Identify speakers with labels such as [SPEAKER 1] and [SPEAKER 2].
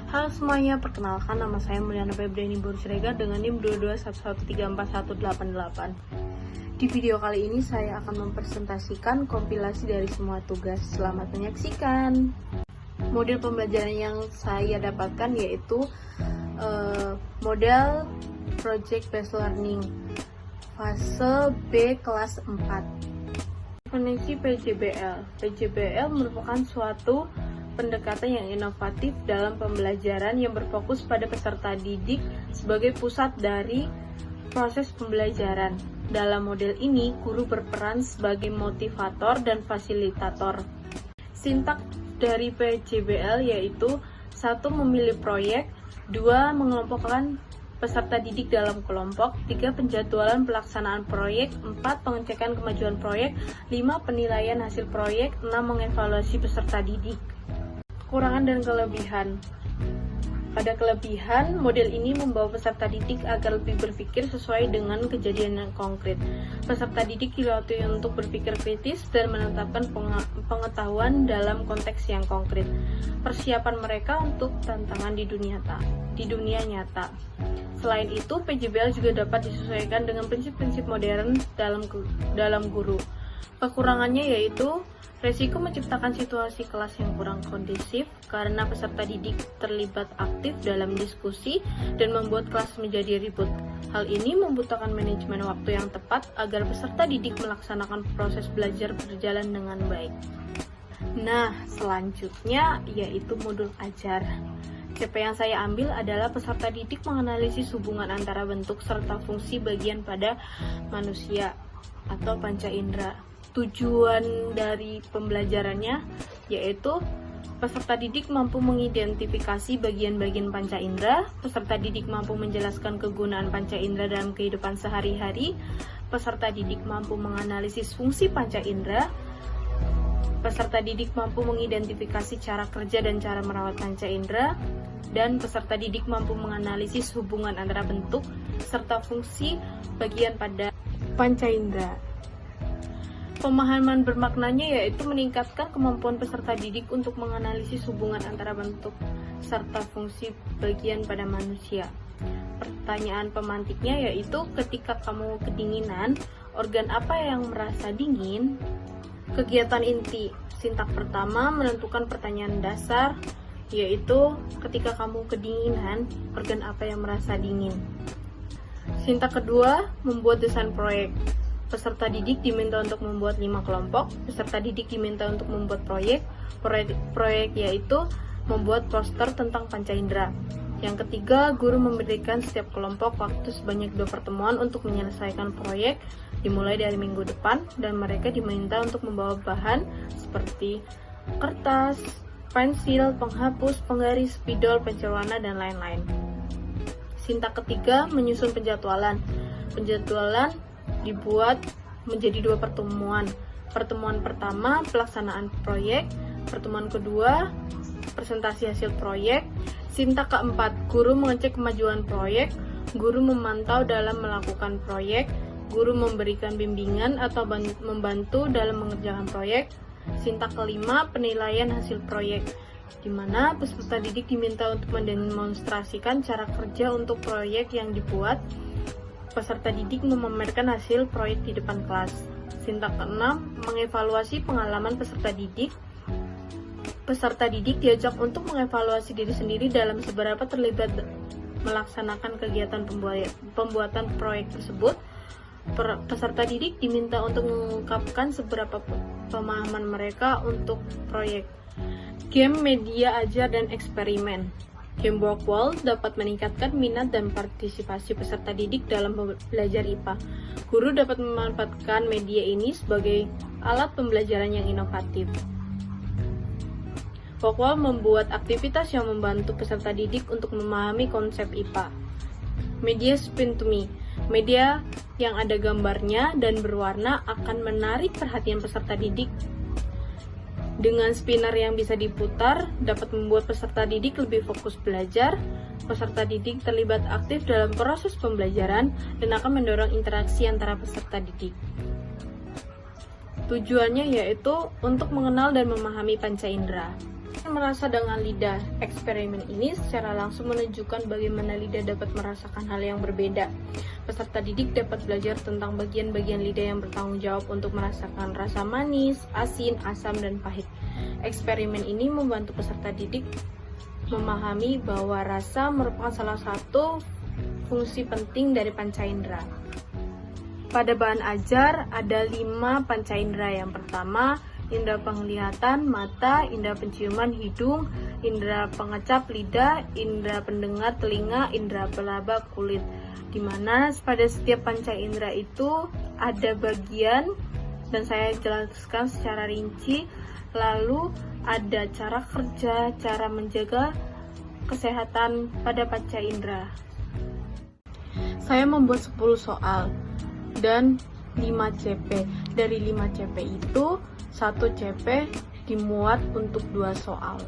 [SPEAKER 1] Halo semuanya, perkenalkan nama saya Mulyana Febriani Siregar dengan NIM 22113488. Di video kali ini saya akan mempresentasikan kompilasi dari semua tugas. Selamat menyaksikan. Model pembelajaran yang saya dapatkan yaitu model Project Based Learning fase B kelas 4. Definisi PJBL. PJBL merupakan suatu pendekatan yang inovatif dalam pembelajaran yang berfokus pada peserta didik sebagai pusat dari proses pembelajaran. Dalam model ini, guru berperan sebagai motivator dan fasilitator. Sintak dari PJBL yaitu 1. Memilih proyek, 2. Mengelompokkan peserta didik dalam kelompok, 3. Penjadwalan pelaksanaan proyek, 4. Pengecekan kemajuan proyek, 5. Penilaian hasil proyek, 6. Mengevaluasi peserta didik. Kekurangan dan kelebihan. Pada kelebihan, model ini membawa peserta didik agar lebih berpikir sesuai dengan kejadian yang konkret. Peserta didik dilatih untuk berpikir kritis dan menetapkan pengetahuan dalam konteks yang konkret. Persiapan mereka untuk tantangan di dunia nyata. Selain itu, PJBL juga dapat disesuaikan dengan prinsip-prinsip modern dalam guru. Kekurangannya yaitu resiko menciptakan situasi kelas yang kurang kondusif karena peserta didik terlibat aktif dalam diskusi dan membuat kelas menjadi ribut. Hal ini membutuhkan manajemen waktu yang tepat agar peserta didik melaksanakan proses belajar berjalan dengan baik. Nah, selanjutnya yaitu modul ajar. CP yang saya ambil adalah peserta didik menganalisis hubungan antara bentuk serta fungsi bagian pada manusia atau panca indera. Tujuan dari pembelajarannya yaitu peserta didik mampu mengidentifikasi bagian-bagian panca indera, peserta didik mampu menjelaskan kegunaan panca indera dalam kehidupan sehari-hari, peserta didik mampu menganalisis fungsi panca indera, peserta didik mampu mengidentifikasi cara kerja dan cara merawat panca indera, dan peserta didik mampu menganalisis hubungan antara bentuk serta fungsi bagian pada panca indera. Pemahaman bermaknanya yaitu meningkatkan kemampuan peserta didik untuk menganalisis hubungan antara bentuk serta fungsi bagian pada manusia. Pertanyaan pemantiknya yaitu ketika kamu kedinginan, organ apa yang merasa dingin? Kegiatan inti. Sintak pertama menentukan pertanyaan dasar yaitu ketika kamu kedinginan, organ apa yang merasa dingin? Sintak kedua membuat desain proyek. Peserta didik diminta untuk membuat 5 kelompok. Peserta didik diminta untuk membuat proyek yaitu membuat poster tentang panca indera. Yang ketiga, guru memberikan setiap kelompok waktu sebanyak 2 pertemuan untuk menyelesaikan proyek dimulai dari minggu depan, dan mereka diminta untuk membawa bahan seperti kertas, pensil, penghapus, penggaris, spidol, pensil warna, dan lain-lain. Sintak ketiga, menyusun penjadwalan. Penjadwalan dibuat menjadi 2 pertemuan. Pertemuan pertama, pelaksanaan proyek. Pertemuan kedua, presentasi hasil proyek. Sintak keempat, guru mengecek kemajuan proyek. Guru memantau dalam melakukan proyek. Guru memberikan bimbingan atau membantu dalam mengerjakan proyek. Sintak kelima, penilaian hasil proyek, di mana peserta didik diminta untuk mendemonstrasikan cara kerja untuk proyek yang dibuat. Peserta didik memamerkan hasil proyek di depan kelas. Sintak keenam, mengevaluasi pengalaman peserta didik. Peserta didik diajak untuk mengevaluasi diri sendiri dalam seberapa terlibat melaksanakan kegiatan pembuatan proyek tersebut. Peserta didik diminta untuk mengungkapkan seberapa pemahaman mereka untuk proyek. Game, media ajar, dan eksperimen. Game Work Wall dapat meningkatkan minat dan partisipasi peserta didik dalam belajar IPA. Guru dapat memanfaatkan media ini sebagai alat pembelajaran yang inovatif. Work Wall membuat aktivitas yang membantu peserta didik untuk memahami konsep IPA. Media Spin to Me. Media yang ada gambarnya dan berwarna akan menarik perhatian peserta didik. Dengan spinner yang bisa diputar, dapat membuat peserta didik lebih fokus belajar. Peserta didik terlibat aktif dalam proses pembelajaran dan akan mendorong interaksi antara peserta didik. Tujuannya yaitu untuk mengenal dan memahami panca indera. Merasa dengan lidah. Eksperimen ini secara langsung menunjukkan bagaimana lidah dapat merasakan hal yang berbeda. Peserta didik dapat belajar tentang bagian-bagian lidah yang bertanggung jawab untuk merasakan rasa manis, asin, asam, dan pahit. Eksperimen ini membantu peserta didik memahami bahwa rasa merupakan salah satu fungsi penting dari panca indera. Pada bahan ajar ada 5 panca indera. Yang pertama, indera penglihatan, mata, indera penciuman, hidung, indera pengecap, lidah, indera pendengar, telinga, indera pelaba, kulit. Dimana pada setiap panca indera itu ada bagian dan saya jelaskan secara rinci. Lalu ada cara kerja, cara menjaga kesehatan pada panca indera. Saya membuat 10 soal dan 5 CP. Dari 5 CP itu 1 CP dimuat untuk 2 soal.